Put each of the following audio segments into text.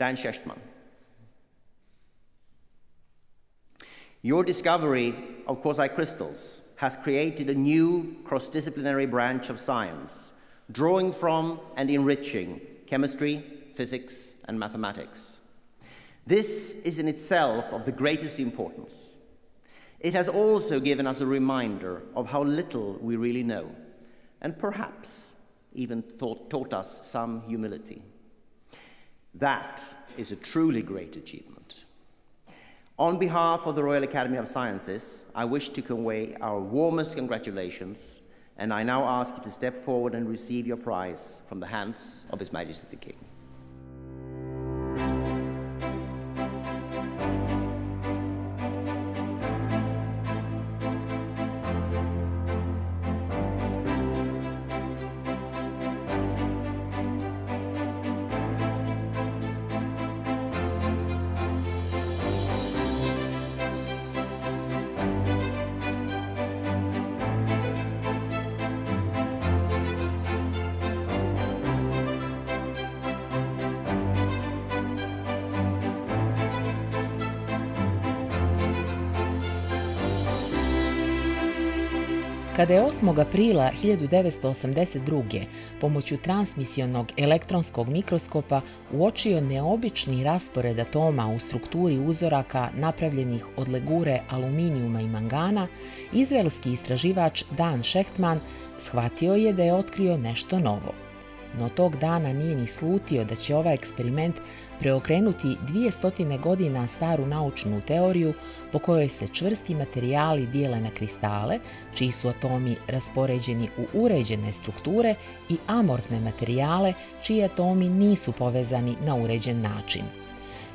Dan Shehtman. Your discovery of quasicrystals has created a new cross-disciplinary branch of science, drawing from and enriching chemistry, physics, and mathematics. This is in itself of the greatest importance. It has also given us a reminder of how little we really know, and perhaps even taught us some humility. That is a truly great achievement. On behalf of the Royal Academy of Sciences, I wish to convey our warmest congratulations, and I now ask you to step forward and receive your prize from the hands of His Majesty the King. Kada je 8. aprila 1982. pomoću transmisionog elektronskog mikroskopa uočio neobični raspored atoma u strukturi uzoraka napravljenih od legure aluminijuma i mangana, izraelski istraživač Dan Shehtman shvatio je da je otkrio nešto novo. No tog dana nije ni slutio da će ovaj eksperiment preokrenuti 200 godina staru naučnu teoriju po kojoj se čvrsti materijali dijele na kristale, čiji su atomi raspoređeni u uređene strukture, i amorfne materijale, čiji atomi nisu povezani na uređen način.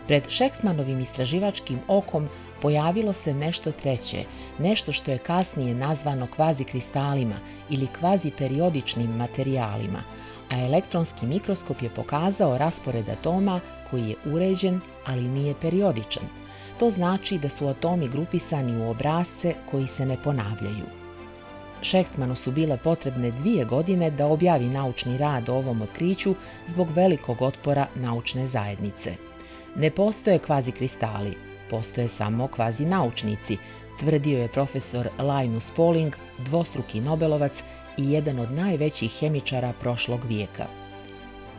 Pred Šehtmanovim istraživačkim okom pojavilo se nešto treće, nešto što je kasnije nazvano kvazikristalima ili kvaziperiodičnim materijalima, a elektronski mikroskop je pokazao raspored atoma koji je uređen, ali nije periodičan. To znači da su atomi grupisani u obrasce koji se ne ponavljaju. Šehtmanu su bile potrebne 2 godine da objavi naučni rad o ovom otkriću zbog velikog otpora naučne zajednice. Ne postoje kvazikristali, postoje samo kvazinaučnici, tvrdio je profesor Linus Pauling, dvostruki Nobelovac i jedan od najvećih hemičara prošlog vijeka.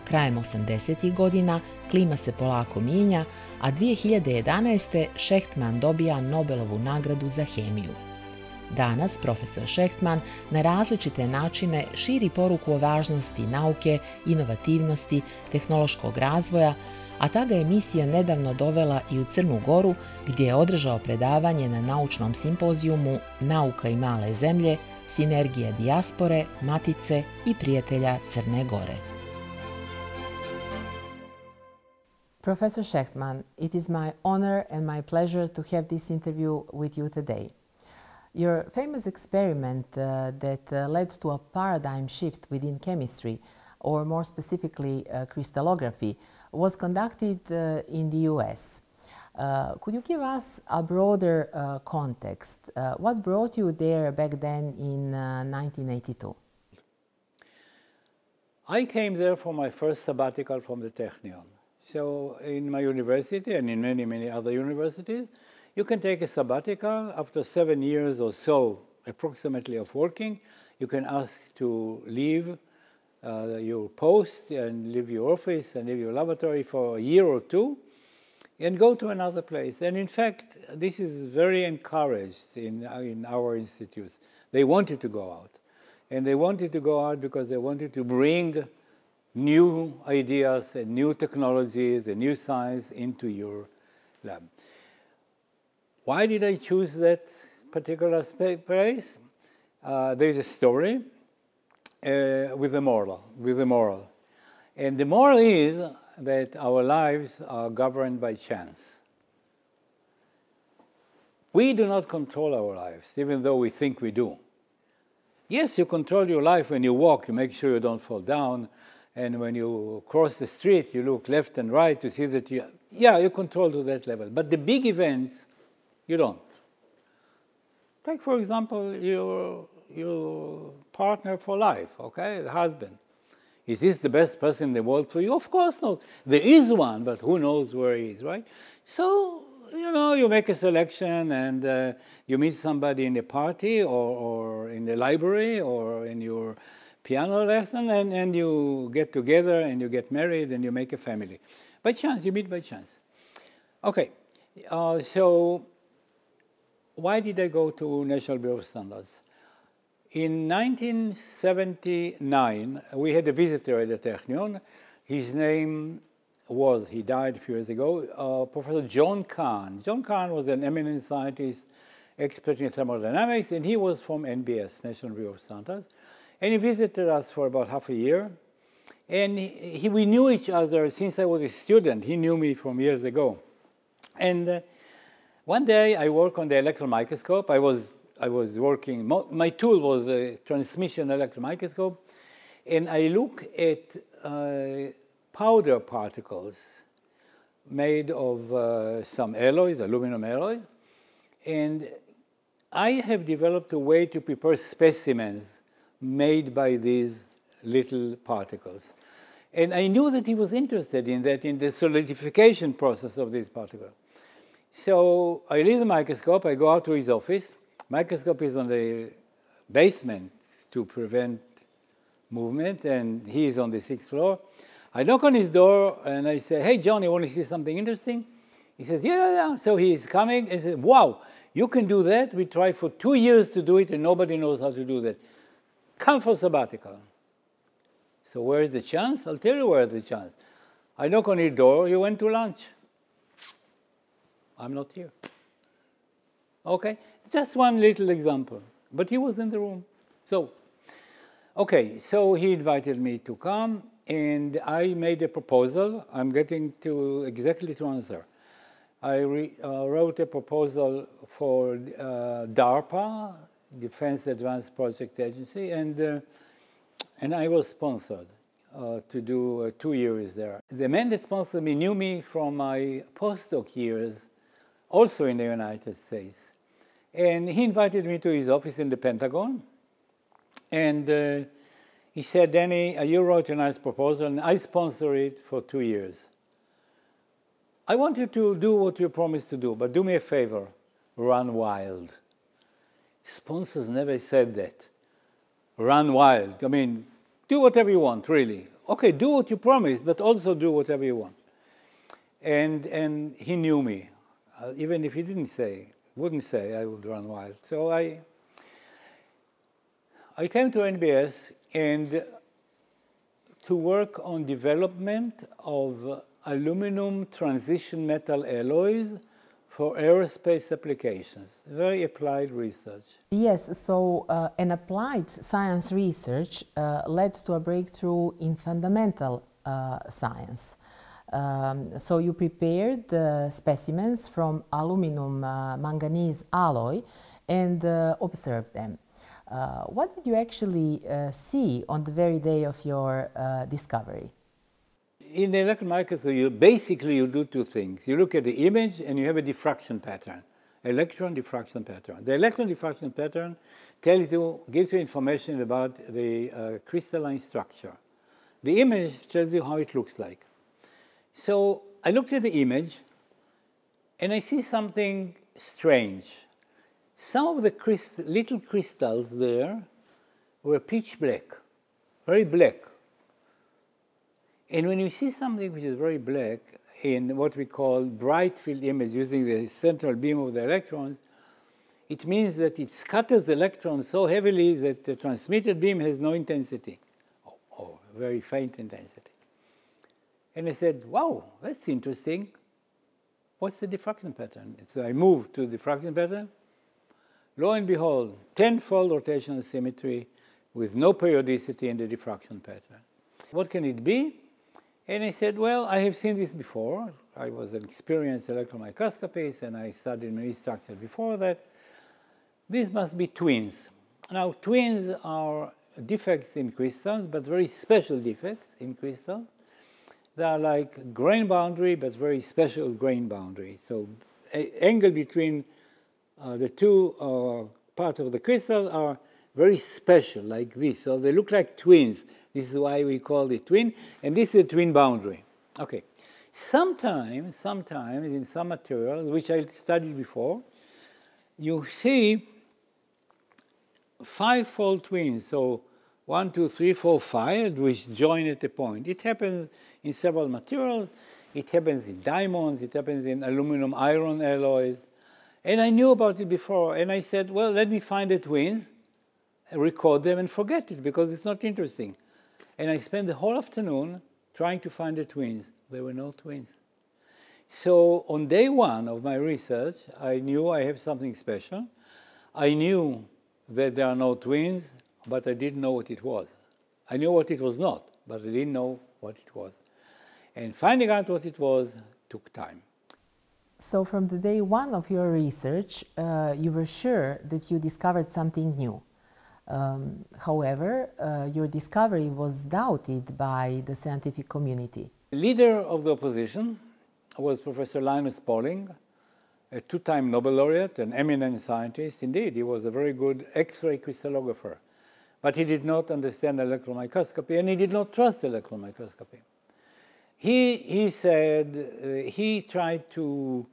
Krajem 80. godina klima se polako mijenja, a 2011. Shehtman dobija Nobelovu nagradu za hemiju. Danas profesor Shehtman na različite načine širi poruku o važnosti nauke, inovativnosti, tehnološkog razvoja, a ta ga je misija nedavno dovela i u Crnu Goru, gdje je održao predavanje na naučnom simpozijumu Nauka i male zemlje, sinergija dijaspore, matice i prijatelja Crne Gore. Professor Shehtman, it is my honor and my pleasure to have this interview with you today. Your famous experiment that led to a paradigm shift within chemistry, or more specifically crystallography, was conducted in the US. Could you give us a broader context? What brought you there back then in 1982? I came there for my first sabbatical from the Technion. So in my university and in many, many other universities, you can take a sabbatical after 7 years or so, approximately, of working. You can ask to leave your post and leave your office and leave your laboratory for a year or two and go to another place. And in fact, this is very encouraged in our institutes. They wanted to go out. And they wanted to go out because they wanted to bring new ideas and new technologies and new science into your lab. Why did I choose that particular place? There's a story with a moral. And the moral is that our lives are governed by chance. We do not control our lives, even though we think we do. Yes, you control your life when you walk. You make sure you don't fall down. And when you cross the street, you look left and right to see that you control to that level. But the big events, you don't. Take, for example, your partner for life, okay, the husband. Is this the best person in the world for you? Of course not. There is one, but who knows where he is, right? So, you know, you make a selection and you meet somebody in a party or in the library or in your piano lesson and you get together and you get married and you make a family. By chance, you meet by chance. Okay, so why did I go to National Bureau of Standards? In 1979, we had a visitor at the Technion. His name was, he died a few years ago, Professor John Kahn. John Kahn was an eminent scientist, expert in thermodynamics, and he was from NBS, National Bureau of Standards. And he visited us for about half a year. And we knew each other since I was a student. He knew me from years ago. And one day I worked on the electron microscope. I was working, my tool was a transmission electron microscope. And I look at powder particles made of some alloys, aluminum alloys. And I have developed a way to prepare specimens made by these little particles. And I knew that he was interested in that, in the solidification process of these particles. So I leave the microscope, I go out to his office. Microscope is on the basement to prevent movement, and he is on the 6th floor. I knock on his door and I say, hey, John, you want to see something interesting? He says, yeah. So he is coming and says, wow, you can do that? We tried for 2 years to do it and nobody knows how to do that. Come for sabbatical. So where is the chance? I'll tell you where is the chance. I knock on his door, you went to lunch. I'm not here. Okay, just one little example. But he was in the room. So, okay, so he invited me to come, and I made a proposal. I'm getting to exactly to answer. I wrote a proposal for DARPA, Defense Advanced Project Agency, and I was sponsored to do 2 years there. The man that sponsored me knew me from my postdoc years, also in the United States. And he invited me to his office in the Pentagon. And he said, Danny, you wrote a nice proposal, and I sponsor it for 2 years. I want you to do what you promised to do, but do me a favor, run wild. Sponsors never said that. Run wild. I mean, do whatever you want, really. Okay, do what you promised, but also do whatever you want. And he knew me. Even if he wouldn't say I would run wild. So I came to NBS and to work on development of aluminum transition metal alloys for aerospace applications, very applied research. Yes, so an applied science research led to a breakthrough in fundamental science. So you prepared specimens from aluminum manganese alloy and observed them. What did you actually see on the very day of your discovery? In the electron microscope, you do two things. You look at the image and you have a diffraction pattern, electron diffraction pattern. The electron diffraction pattern gives you information about the crystalline structure. The image tells you how it looks like. So I looked at the image and I see something strange. Some of the little crystals there were pitch black, very black. And when you see something which is very black in what we call bright field image using the central beam of the electrons, it means that it scatters electrons so heavily that the transmitted beam has no intensity, or very faint intensity. And I said, wow, that's interesting. What's the diffraction pattern? So I moved to the diffraction pattern. Lo and behold, 10-fold rotational symmetry with no periodicity in the diffraction pattern. What can it be? And I said, well, I have seen this before. I was an experienced electron microscopist, and I studied marine structure before that. These must be twins. Now, twins are defects in crystals, but very special defects in crystals. They are like grain boundary, but very special grain boundary. So angle between the two parts of the crystal are very special, like this. So they look like twins. This is why we call it twin, and this is a twin boundary. Okay. Sometimes in some materials, which I studied before, you see five-fold twins. So 1, 2, 3, 4, 5, which join at a point. It happens in several materials. It happens in diamonds. It happens in aluminum iron alloys. And I knew about it before. And I said, well, let me find the twins, record them, and forget it, because it's not interesting. And I spent the whole afternoon trying to find the twins. There were no twins. So on day one of my research, I knew I have something special. I knew that there are no twins, but I didn't know what it was. I knew what it was not, but I didn't know what it was. And finding out what it was took time. So from the day one of your research, you were sure that you discovered something new. However, your discovery was doubted by the scientific community. The leader of the opposition was Professor Linus Pauling, a two-time Nobel laureate, an eminent scientist. Indeed, he was a very good X-ray crystallographer. But he did not understand electron microscopy, and he did not trust electron microscopy. He said he tried to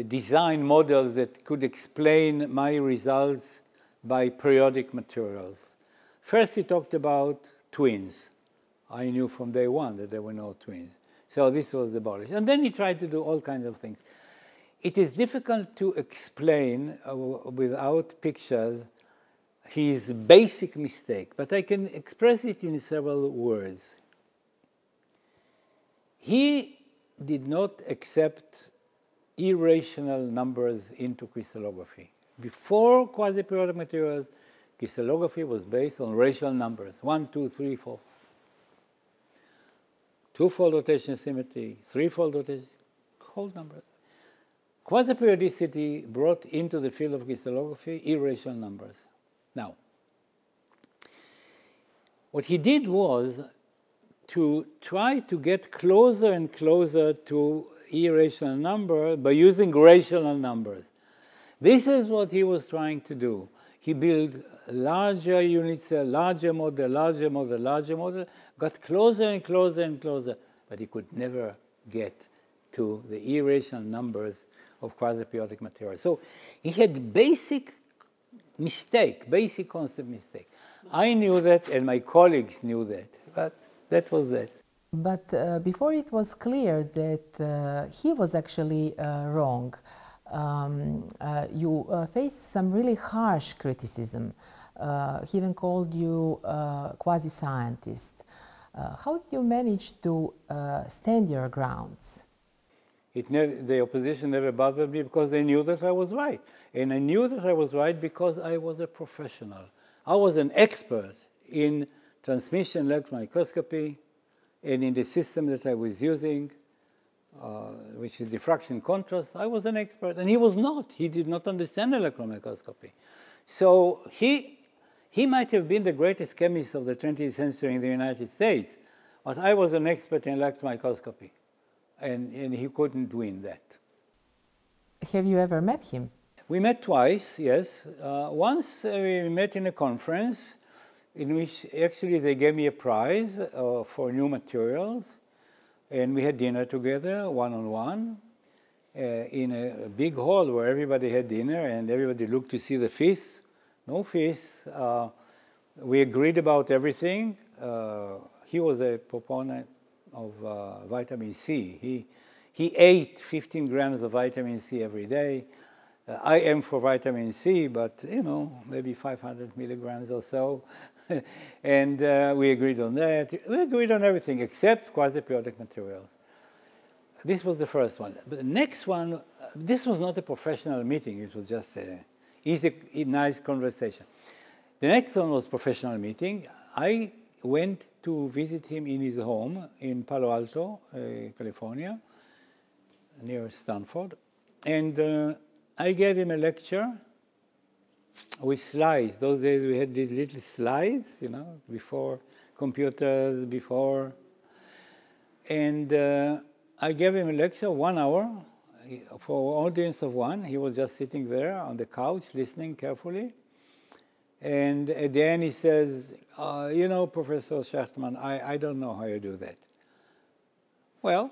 design models that could explain my results by periodic materials. First, he talked about twins. I knew from day one that there were no twins. So this was abolished. And then he tried to do all kinds of things. It is difficult to explain without pictures his basic mistake, but I can express it in several words. He did not accept irrational numbers into crystallography. Before quasi-periodic materials, crystallography was based on rational numbers, 1, 2, 3, 4. Two-fold rotation symmetry, three-fold rotation, whole numbers. Quasi-periodicity brought into the field of crystallography irrational numbers. Now, what he did was to try to get closer and closer to irrational number by using rational numbers. This is what he was trying to do. He built larger units, larger model, larger model, larger model, got closer and closer and closer, but he could never get to the irrational numbers of quasi-periodic material. So he had basic mistake, basic concept mistake. I knew that, and my colleagues knew that, but that was that. But before it was clear that he was actually wrong, you faced some really harsh criticism. He even called you quasi-scientist. How did you manage to stand your grounds? The opposition never bothered me because they knew that I was right. And I knew that I was right because I was a professional. I was an expert in transmission electron microscopy and in the system that I was using, which is diffraction contrast. I was an expert, and he was not. He did not understand electron microscopy. So he might have been the greatest chemist of the 20th century in the United States, but I was an expert in electron microscopy, and he couldn't win that. Have you ever met him? We met twice, yes. Once we met in a conference in which actually they gave me a prize for new materials, and we had dinner together, one-on-one, in a big hall where everybody had dinner and everybody looked to see the feast. No feast. We agreed about everything. He was a proponent of vitamin C. He ate 15 grams of vitamin C every day. I am for vitamin C, but, you know, maybe 500 milligrams or so. And we agreed on that. We agreed on everything except quasi-periodic materials. This was the first one. But the next one, this was not a professional meeting. It was just a easy, nice conversation. The next one was professional meeting. I went to visit him in his home in Palo Alto, California, near Stanford. And I gave him a lecture with slides. Those days we had these little slides, you know, before computers, before. And I gave him a lecture, 1 hour, for an audience of one. He was just sitting there on the couch, listening carefully. And at the end he says, you know, Professor Shehtman, I don't know how you do that. Well,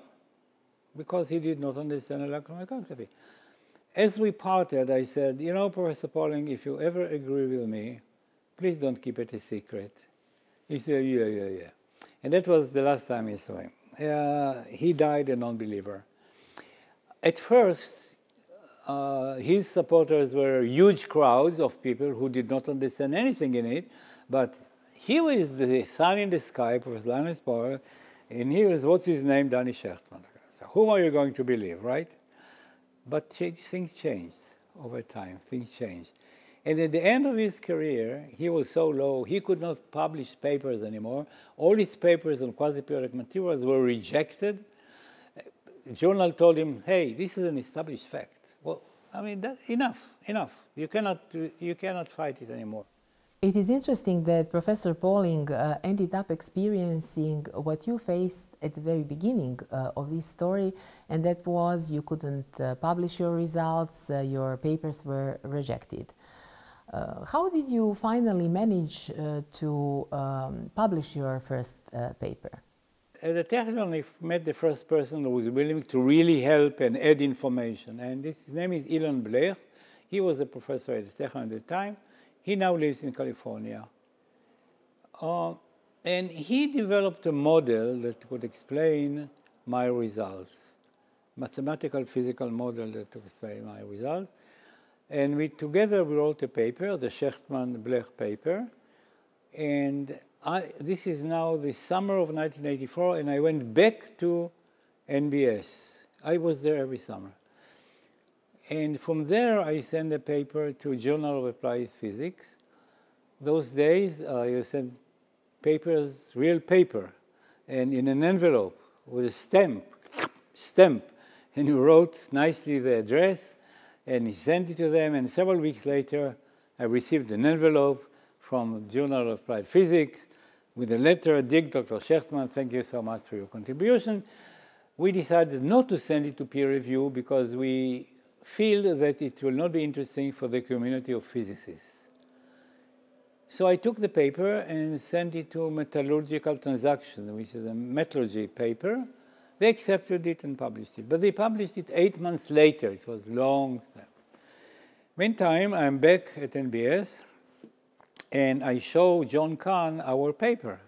because he did not understand electron microscopy. As we parted, I said, you know, Professor Pauling, if you ever agree with me, please don't keep it a secret. He said, yeah. And that was the last time I saw him. He died a non-believer. At first, his supporters were huge crowds of people who did not understand anything in it, but he was the sun in the sky, Professor Linus Pauling, and he was, what's his name, Dan Shehtman. So whom are you going to believe, right? But things changed over time, things changed. And at the end of his career, he was so low, he could not publish papers anymore. All his papers on quasi-periodic materials were rejected. The journal told him, hey, this is an established fact. Well, I mean, enough. You cannot fight it anymore. It is interesting that Professor Pauling ended up experiencing what you faced at the very beginning of this story, and that was you couldn't publish your results, your papers were rejected. How did you finally manage to publish your first paper? At the Technion, I met the first person who was willing to really help and add information, and his name is Ilan Blech. He was a professor at the Technion at the time. He now lives in California. And he developed a model that could explain my results, mathematical physical model that could explain my results. And together we wrote a paper, the Shehtman-Blech paper. And this is now the summer of 1984, and I went back to NBS. I was there every summer. And from there, I sent a paper to Journal of Applied Physics. Those days, you sent papers, real paper, and in an envelope with a stamp, and you wrote nicely the address, and he sent it to them, and several weeks later, I received an envelope from Journal of Applied Physics with a letter, dear Dr. Shehtman, thank you so much for your contribution. We decided not to send it to peer review because we feel that it will not be interesting for the community of physicists. So I took the paper and sent it to Metallurgical Transactions, which is a metallurgy paper. They accepted it and published it, but they published it 8 months later. It was long. Meantime, I'm back at NBS, and I show John Kahn our paper.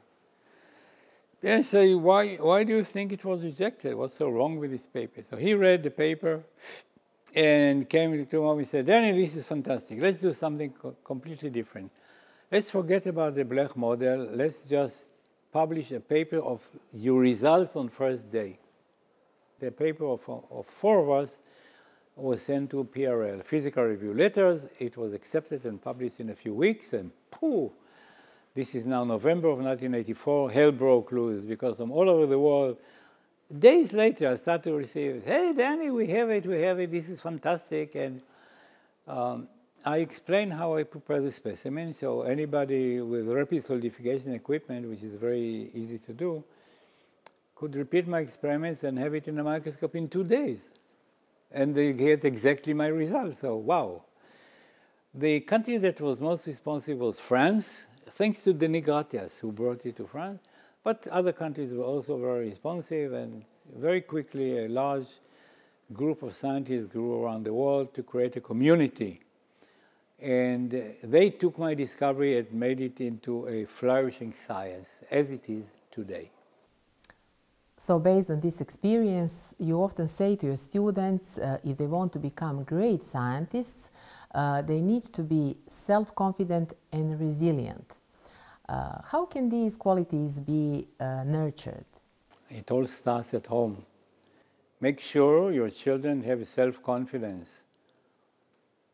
They say, why do you think it was rejected? What's so wrong with this paper? So he read the paper and came to me and said, Danny, this is fantastic. Let's do something completely different. Let's forget about the Blech model. Let's just publish a paper of your results on first day. The paper of 4 of us was sent to PRL, Physical Review Letters. It was accepted and published in a few weeks, and pooh, this is now November of 1984, hell broke loose, because from all over the world, days later, I started to receive, hey, Danny, we have it, this is fantastic. And I explained how I prepare the specimen, so anybody with rapid solidification equipment, which is very easy to do, could repeat my experiments and have it in a microscope in 2 days. And they get exactly my results, so wow. The country that was most responsive was France, thanks to Denis Gratias, who brought it to France. But other countries were also very responsive, and very quickly a large group of scientists grew around the world to create a community. And they took my discovery and made it into a flourishing science, as it is today. So based on this experience, you often say to your students, if they want to become great scientists, they need to be self-confident and resilient. How can these qualities be nurtured? It all starts at home. Make sure your children have self-confidence.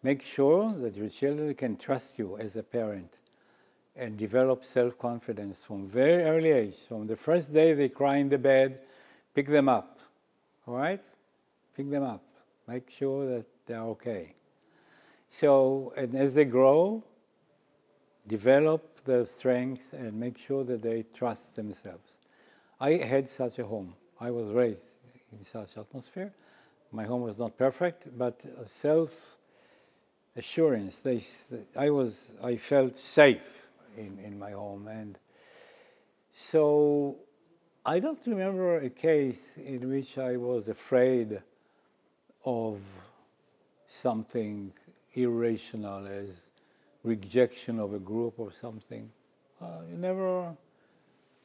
Make sure that your children can trust you as a parent, and develop self-confidence from very early age. From the first day they cry in the bed, pick them up, all right? Pick them up. Make sure that they're okay. So, and as they grow, develop their strengths and make sure that they trust themselves. I had such a home. I was raised in such atmosphere. My home was not perfect, but assurance. I felt safe in my home. And so I don't remember a case in which I was afraid of something irrational as rejection of a group or something. It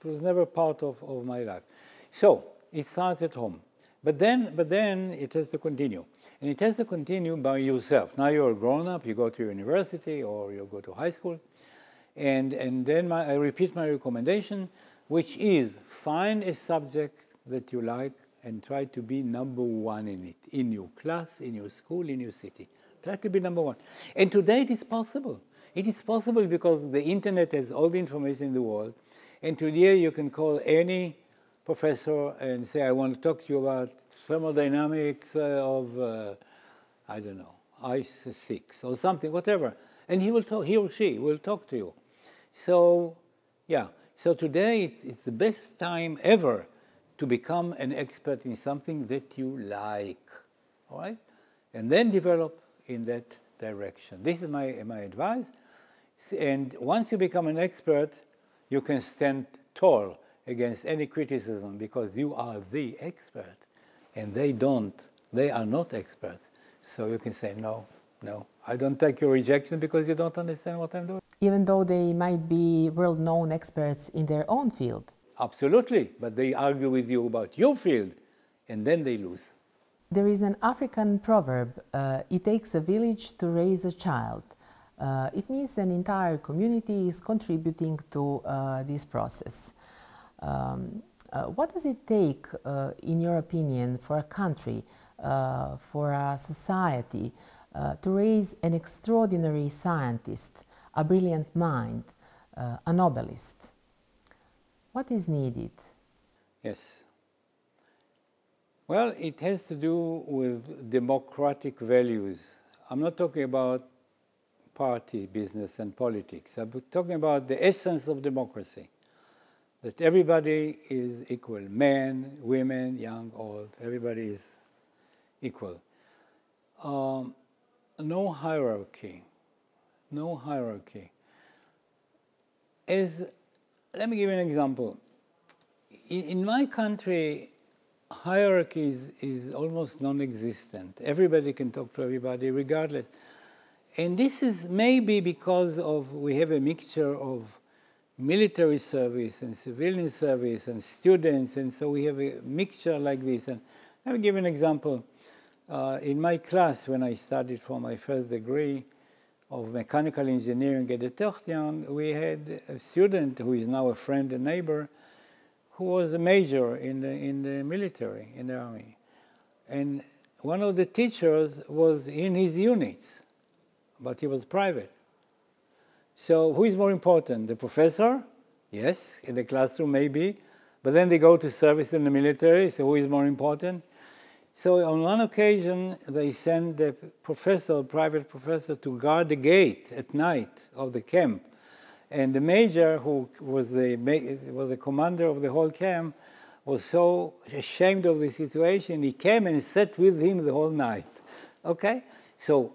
was never part of my life. So it starts at home. But then it has to continue. And it has to continue by yourself. Now you're a grown-up, you go to university or you go to high school. And then I repeat my recommendation, which is find a subject that you like and try to be number one in it, in your class, in your school, in your city. Try to be number one. And today it is possible. It is possible because the internet has all the information in the world. And today you can call any professor and say, I want to talk to you about thermodynamics of, I don't know, ice 6 or something, whatever. And he or she will talk to you. So, yeah. So today it's the best time ever to become an expert in something that you like, all right? And then develop in that direction. This is my advice. And once you become an expert, you can stand tall against any criticism because you are the expert. And they are not experts. So you can say, no, I don't take your rejection because you don't understand what I'm doing. Even though they might be world-known experts in their own field. Absolutely, but they argue with you about your field, and then they lose. There is an African proverb, it takes a village to raise a child. It means an entire community is contributing to this process. What does it take, in your opinion, for a country, for a society, to raise an extraordinary scientist, a brilliant mind, a Nobelist? What is needed? Yes. Well, it has to do with democratic values. I'm not talking about party business and politics. I'm talking about the essence of democracy, that everybody is equal, men, women, young, old, everybody is equal. No hierarchy, no hierarchy. Let me give you an example. In my country, hierarchy is almost non-existent. Everybody can talk to everybody regardless. And this is maybe because we have a mixture of military service and civilian service and students, and so we have a mixture like this. And let me give you an example. In my class, when I studied for my first degree of mechanical engineering at the Technion, we had a student who is now a friend and neighbor who was a major in the military, in the army. And one of the teachers was in his units, but he was private. So who is more important, the professor? Yes, in the classroom maybe, but then they go to service in the military, so who is more important? So on one occasion, they sent the professor, private professor, to guard the gate at night of the camp. And the major, who was the commander of the whole camp, was so ashamed of the situation, he came and sat with him the whole night. Okay? So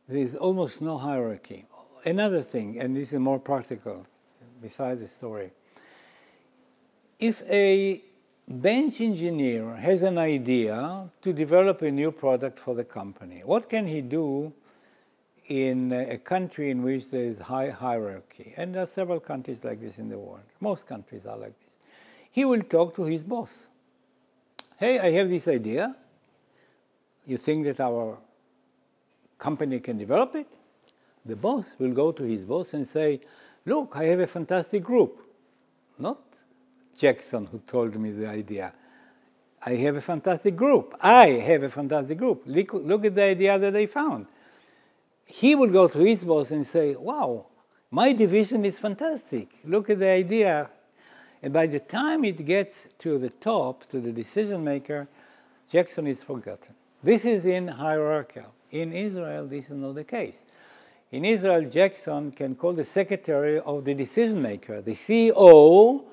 there's almost no hierarchy. Another thing, and this is more practical, besides the story. If a bench engineer has an idea to develop a new product for the company, what can he do in a country in which there is high hierarchy? And there are several countries like this in the world. Most countries are like this. He will talk to his boss. Hey, I have this idea. You think that our company can develop it? The boss will go to his boss and say, look, I have a fantastic group. Not Jackson who told me the idea. I have a fantastic group. I have a fantastic group. Look at the idea that I found. He will go to his boss and say, wow, my division is fantastic. Look at the idea. And by the time it gets to the top, to the decision maker, Jackson is forgotten. This is in hierarchical. In Israel, this is not the case. In Israel, Jackson can call the secretary of the decision maker, the CEO,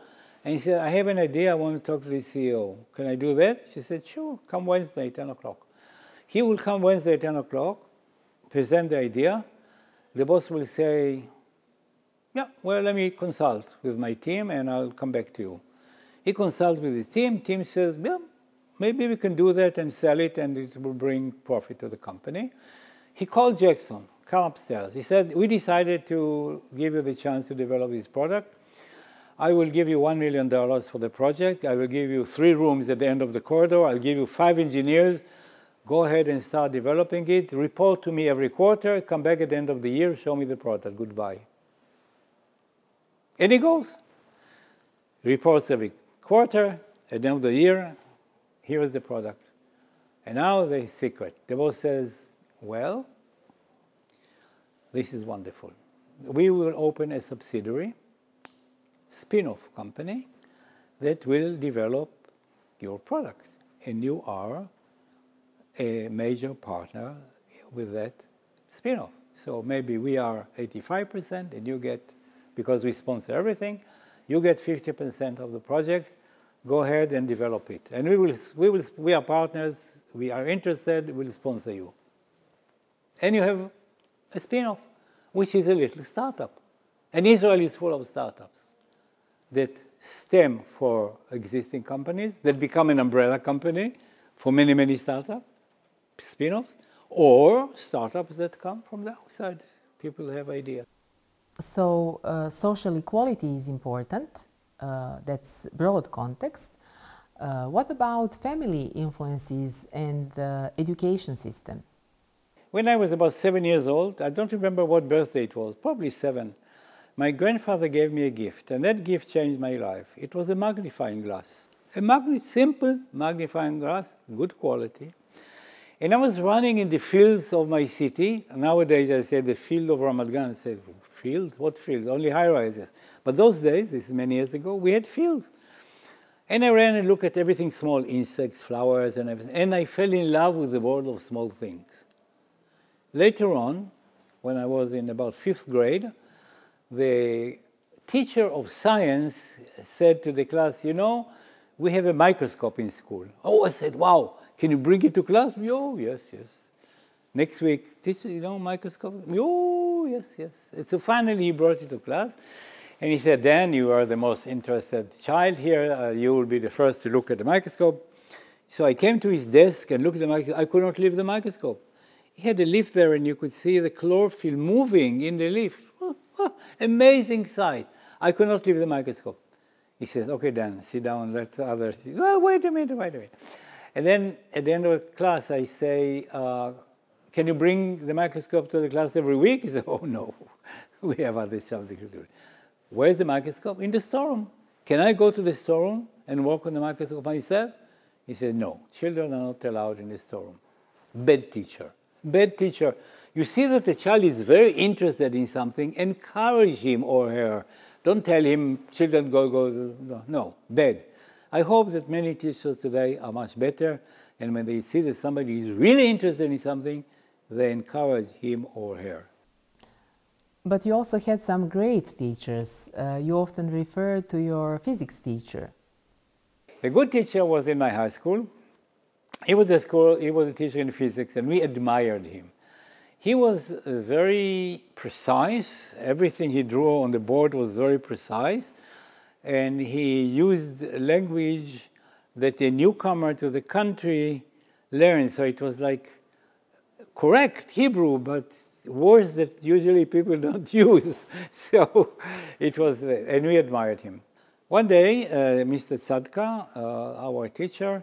and he said, I have an idea, I want to talk to the CEO. Can I do that? She said, sure, come Wednesday, 10 o'clock. He will come Wednesday, 10 o'clock, present the idea, the boss will say, yeah, well, let me consult with my team and I'll come back to you. He consults with his team. Team says, yeah, maybe we can do that and sell it and it will bring profit to the company. He called Jackson, come upstairs. He said, we decided to give you the chance to develop this product. I will give you $1 million for the project. I will give you 3 rooms at the end of the corridor. I'll give you 5 engineers. Go ahead and start developing it. Report to me every quarter. Come back at the end of the year. Show me the product. Goodbye. And he goes. Reports every quarter. At the end of the year, here is the product. And now the secret. The boss says, well, this is wonderful. We will open a subsidiary, spin-off company, that will develop your product. And you are a major partner with that spin-off. So maybe we are 85% and you get, because we sponsor everything, you get 50% of the project. Go ahead and develop it. And we are partners, we are interested, we'll sponsor you. And you have a spin-off, which is a little startup. And Israel is full of startups that stem for existing companies, that become an umbrella company for many, many startups, spin-offs, or startups that come from the outside. People have ideas. So social equality is important. That's broad context. What about family influences and the education system? When I was about 7 years old, I don't remember what birthday it was, probably 7, my grandfather gave me a gift, and that gift changed my life. It was a magnifying glass. A simple magnifying glass, good quality. And I was running in the fields of my city. Nowadays I say the field of Ramat Gan. I say, field? What field? Only high-rises. But those days, this is many years ago, we had fields. And I ran and looked at everything small, insects, flowers, and everything. And I fell in love with the world of small things. Later on, when I was in about 5th grade, the teacher of science said to the class, you know, we have a microscope in school. Oh, I said, wow, can you bring it to class? Oh, yes, yes. Next week, teacher, you know, microscope? Oh, yes, yes. And so finally he brought it to class. And he said, Dan, you are the most interested child here. You will be the first to look at the microscope. So I came to his desk and looked at the microscope. I could not leave the microscope. He had a leaf there, and you could see the chlorophyll moving in the leaf. Amazing sight. I could not leave the microscope. He says, okay, Dan, sit down, let others see. Oh, wait a minute. And then at the end of the class, I say, can you bring the microscope to the class every week? He said, oh, no, we have other subjects to do. Where's the microscope? In the storeroom. Can I go to the storeroom and work on the microscope myself? He said, no, children are not allowed in the storeroom. Bad teacher. Bad teacher. You see that the child is very interested in something, encourage him or her. Don't tell him, children, go. No, bad. I hope that many teachers today are much better, and when they see that somebody is really interested in something, they encourage him or her. But you also had some great teachers. You often refer to your physics teacher. A good teacher was in my high school. He was a teacher in physics, and we admired him. He was very precise. Everything he drew on the board was very precise. And he used language that a newcomer to the country learned. So it was like correct Hebrew, but words that usually people don't use. So it was, and we admired him. One day, Mr. Tzadka, our teacher,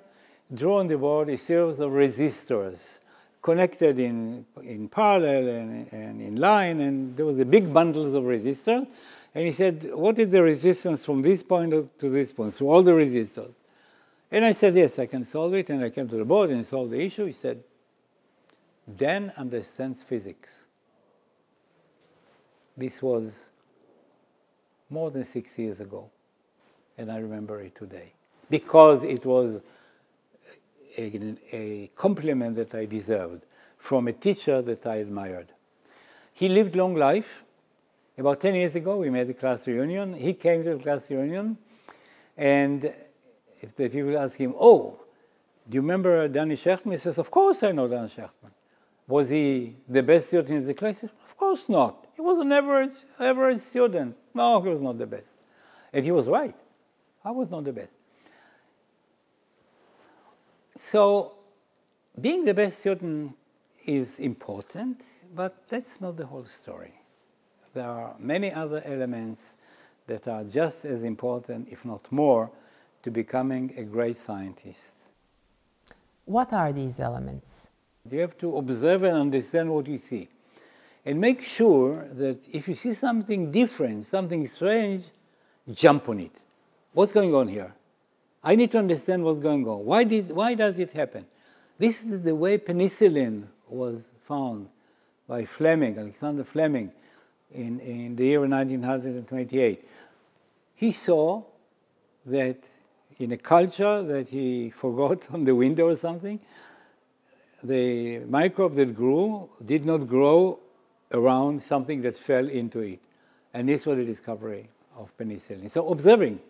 drew on the board a series of resistors connected in parallel and in line, and there was a big bundles of resistors. And he said, what is the resistance from this point to this point, through all the resistors? And I said, yes, I can solve it. And I came to the board and solved the issue. He said, Dan understands physics. This was more than 6 years ago. And I remember it today. Because it was a compliment that I deserved from a teacher that I admired. He lived long life. About 10 years ago, we made a class reunion. He came to the class reunion, and if the people ask him, oh, do you remember Dan Shehtman? He says, of course I know Dan Shehtman. Was he the best student in the class? Of course not. He was an average student. No, he was not the best. And he was right. I was not the best. So being the best student is important, but that's not the whole story. There are many other elements that are just as important, if not more, to becoming a great scientist. What are these elements? You have to observe and understand what you see. And make sure that if you see something different, something strange, jump on it. What's going on here? I need to understand what's going on. Why does it happen? This is the way penicillin was found by Fleming, Alexander Fleming, in the year 1928. He saw that in a culture that he forgot on the window or something, the microbe that grew did not grow around something that fell into it. And this was the discovery of penicillin. So observing,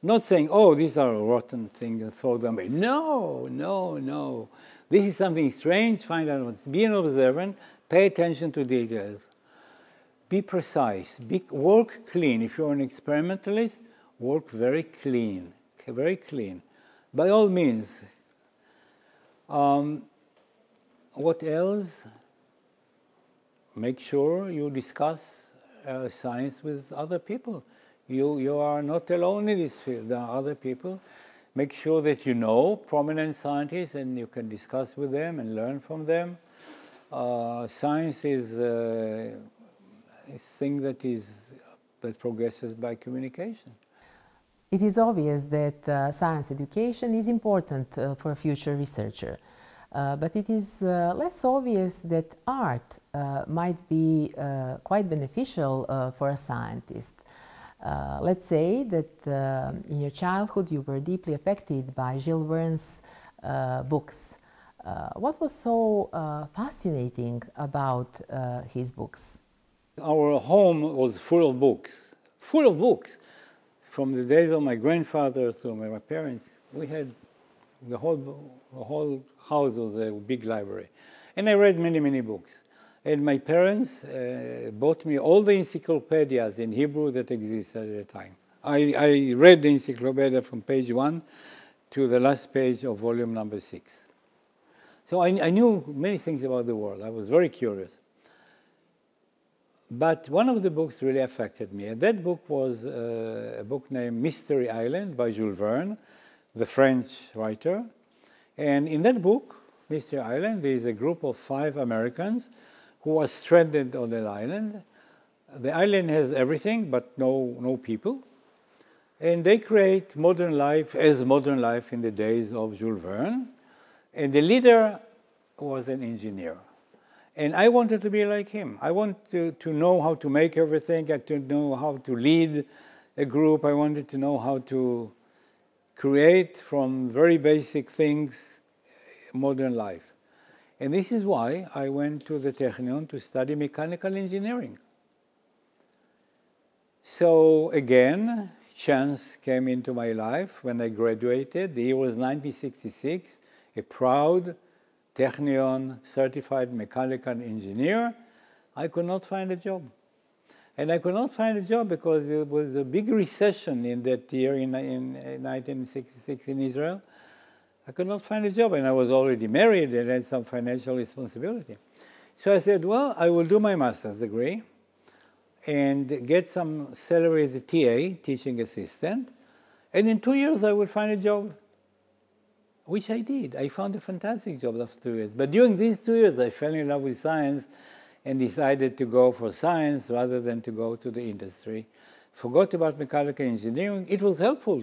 not saying, oh, these are rotten things and throw them away. No, no, no. This is something strange, find out what's. Be an observant, pay attention to details. Be precise, work clean. If you're an experimentalist, work very clean, very clean. By all means. What else? Make sure you discuss science with other people. You are not alone in this field. There are other people. Make sure that you know prominent scientists and you can discuss with them and learn from them. Science is a thing that progresses by communication. It is obvious that science education is important for a future researcher. But it is less obvious that art might be quite beneficial for a scientist. Let's say that in your childhood you were deeply affected by Jules Verne's books. What was so fascinating about his books? Our home was full of books, full of books. From the days of my grandfather to my parents, we had the whole house was a big library. And I read many, many books. And my parents bought me all the encyclopedias in Hebrew that existed at the time. I read the encyclopedia from page 1 to the last page of volume number 6. So I knew many things about the world. I was very curious. But one of the books really affected me. And that book was a book named Mystery Island by Jules Verne, the French writer. And in that book, Mystery Island, there is a group of 5 Americans who are stranded on an island. The island has everything, but no people. And they create modern life as modern life in the days of Jules Verne. And the leader was an engineer. And I wanted to be like him. I wanted to know how to make everything, to know how to lead a group. I wanted to know how to create from very basic things modern life. And this is why I went to the Technion to study mechanical engineering. So again, chance came into my life when I graduated. The year was 1966, a proud Technion certified mechanical engineer. I could not find a job. And I could not find a job because there was a big recession in that year in 1966 in Israel. I could not find a job, and I was already married and had some financial responsibility. So I said, well, I will do my master's degree and get some salary as a TA, teaching assistant, and in 2 years I will find a job, which I did. I found a fantastic job after 2 years. But during these 2 years, I fell in love with science and decided to go for science rather than to go to the industry. Forgot about mechanical engineering. It was helpful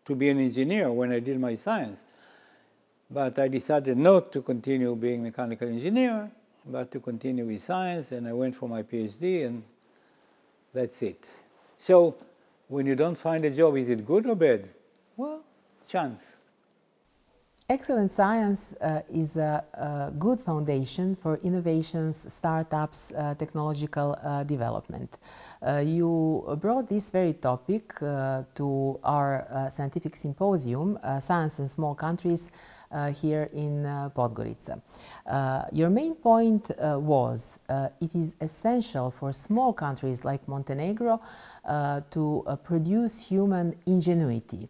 to be an engineer when I did my science. But I decided not to continue being a mechanical engineer, but to continue with science, and I went for my PhD, and that's it. So when you don't find a job, is it good or bad? Well, chance. Excellent science is a good foundation for innovations, startups, technological development. You brought this very topic to our scientific symposium, Science in Small Countries, here in Podgorica. Your main point was it is essential for small countries like Montenegro to produce human ingenuity.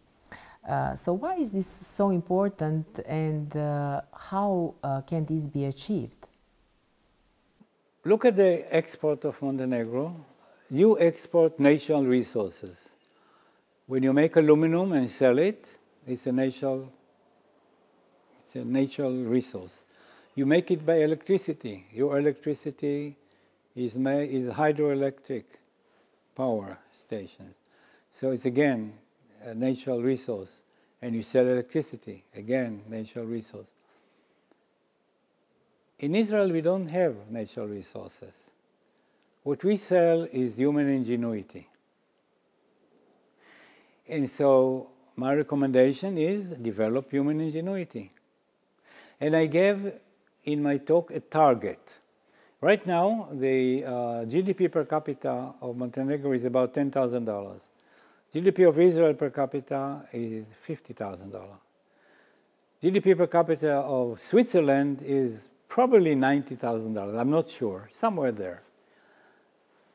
So why is this so important, and how can this be achieved? Look at the export of Montenegro. You export natural resources. When you make aluminum and sell it, it's a natural resource. You make it by electricity. Your electricity is hydroelectric power stations. So it's again a natural resource. And you sell electricity, again, natural resource. In Israel, we don't have natural resources. What we sell is human ingenuity. And so my recommendation is develop human ingenuity. And I gave in my talk a target. Right now, the GDP per capita of Montenegro is about $10,000. GDP of Israel per capita is $50,000. GDP per capita of Switzerland is probably $90,000. I'm not sure, somewhere there.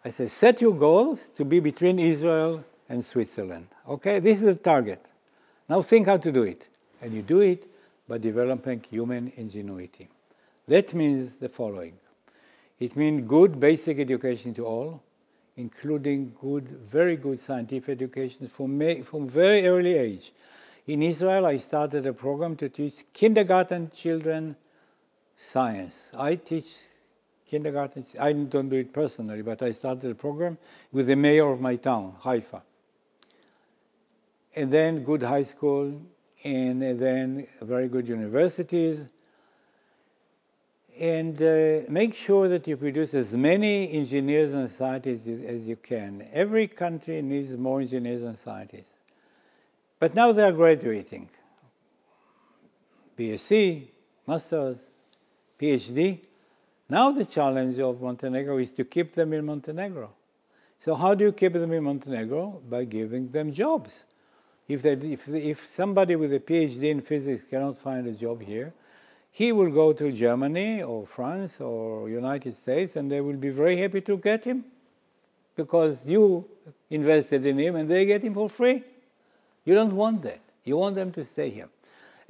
I said, set your goals to be between Israel and Switzerland. Okay, this is the target. Now think how to do it. And you do it by developing human ingenuity. That means the following. It means good basic education to all, including very good scientific education from very early age. In Israel, I started a program to teach kindergarten children science. I teach kindergarten, I don't do it personally, but I started a program with the mayor of my town, Haifa. And then good high school, and then very good universities. And make sure that you produce as many engineers and scientists as you can. Every country needs more engineers and scientists. But now they are graduating. BSc, Masters, PhD. Now the challenge of Montenegro is to keep them in Montenegro. So how do you keep them in Montenegro? By giving them jobs. If somebody with a PhD in physics cannot find a job here, he will go to Germany or France or United States, and they will be very happy to get him because you invested in him and they get him for free. You don't want that. You want them to stay here.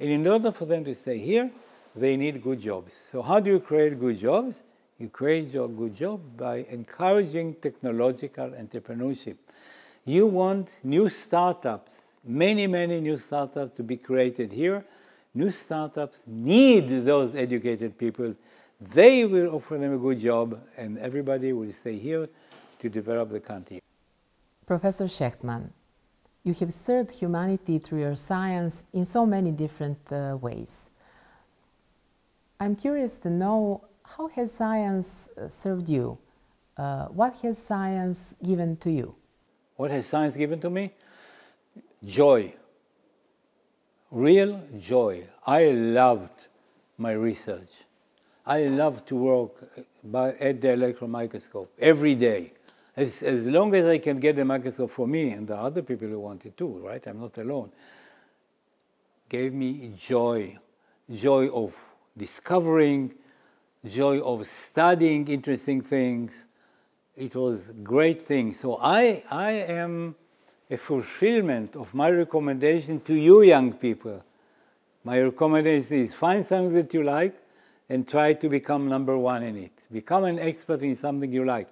And in order for them to stay here, they need good jobs. So how do you create good jobs? You create a good job by encouraging technological entrepreneurship. You want new startups, many new startups to be created here. New startups need those educated people. They will offer them a good job, and everybody will stay here to develop the country. Professor Shehtman, you have served humanity through your science in so many different ways. I'm curious to know, how has science served you? What has science given to you? What has science given to me? Joy. Real joy. I loved my research. I love to work at the electron microscope every day. As long as I can get a microscope for me and the other people who want it too, right? I'm not alone. Gave me joy. Joy of discovering, joy of studying interesting things. It was a great thing. So I am a fulfillment of my recommendation to you young people. My recommendation is find something that you like and try to become #1 in it. Become an expert in something you like.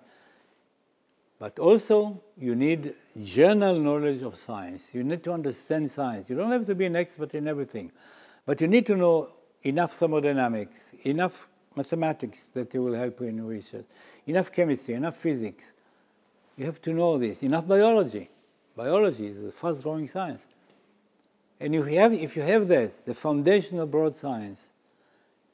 But also, you need general knowledge of science. You need to understand science. You don't have to be an expert in everything. But you need to know enough thermodynamics, enough mathematics that will help you in research, enough chemistry, enough physics. You have to know this. Enough biology. Biology is a fast-growing science. And if you have that, the foundation of broad science,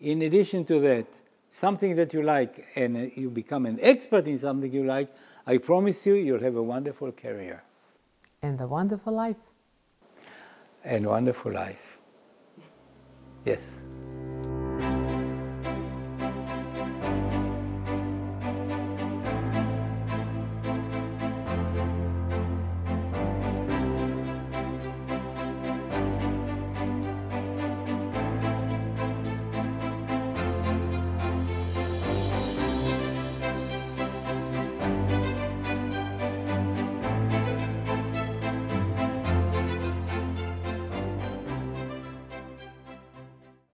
in addition to that, something that you like, and you become an expert in something you like, I promise you, you'll have a wonderful career. And a wonderful life. And wonderful life. Yes.